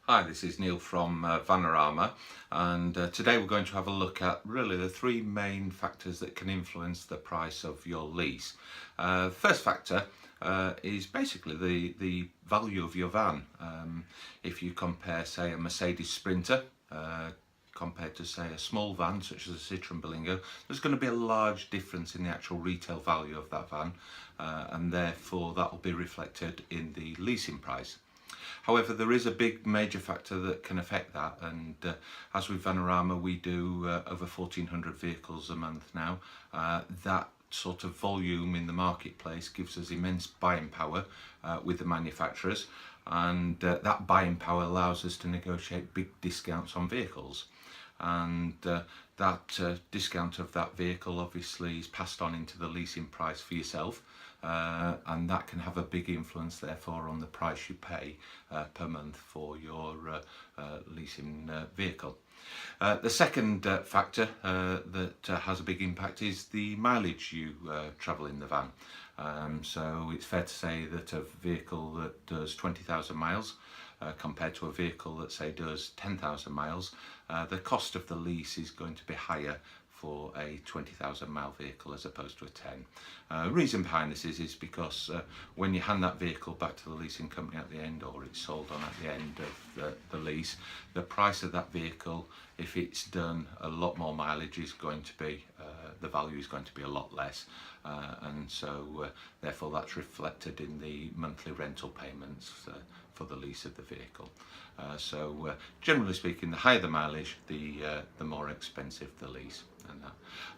Hi, this is Neil from VANARAMA, and today we're going to have a look at really the three main factors that can influence the price of your lease. First factor is basically the value of your van. If you compare, say, a Mercedes Sprinter compared to, say, a small van such as a Citroen Berlingo, there's going to be a large difference in the actual retail value of that van, and therefore that will be reflected in the leasing price. However, there is a big major factor that can affect that, and as with VANARAMA we do over 1,400 vehicles a month now. That sort of volume in the marketplace gives us immense buying power with the manufacturers, and that buying power allows us to negotiate big discounts on vehicles. And that discount of that vehicle obviously is passed on into the leasing price for yourself, and that can have a big influence therefore on the price you pay per month for your leasing vehicle. The second factor that has a big impact is the mileage you travel in the van. So it's fair to say that a vehicle that does 20,000 miles compared to a vehicle that, say, does 10,000 miles, the cost of the lease is going to be higher for a 20,000 mile vehicle as opposed to a 10. Reason behind this is because when you hand that vehicle back to the leasing company at the end, or it's sold on at the end of the lease, the price of that vehicle, if it's done a lot more mileage, is going to be the value is going to be a lot less, and so therefore that's reflected in the monthly rental payments for the lease of the vehicle. So generally speaking, the higher the mileage, the more expensive the lease.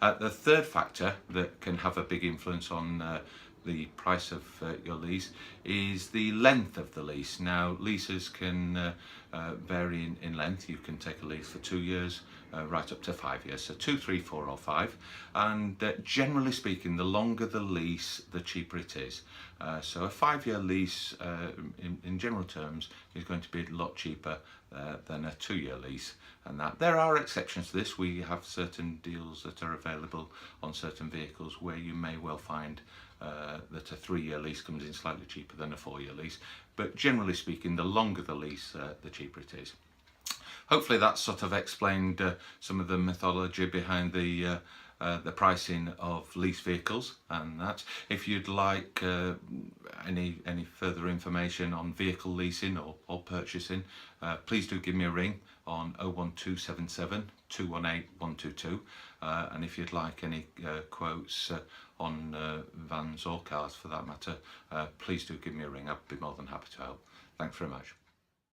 And the third factor that can have a big influence on the price of your lease is the length of the lease. Now, leases can vary in length. You can take a lease for 2 years right up to 5 years, so 2, 3, 4 or 5, and generally speaking, the longer the lease, the cheaper it is. So a 5-year lease in general terms is going to be a lot cheaper than a 2-year lease, and that there are exceptions to this. We have certain deals that are available on certain vehicles where you may well find that a 3-year lease comes in slightly cheaper than a 4-year lease, but generally speaking, the longer the lease, the cheaper it is. Hopefully that sort of explained some of the methodology behind the pricing of lease vehicles, and that. If you'd like any further information on vehicle leasing or purchasing, please do give me a ring on 01277 218 122, and if you'd like any quotes on vans or cars for that matter, please do give me a ring. I'd be more than happy to help. Thanks very much.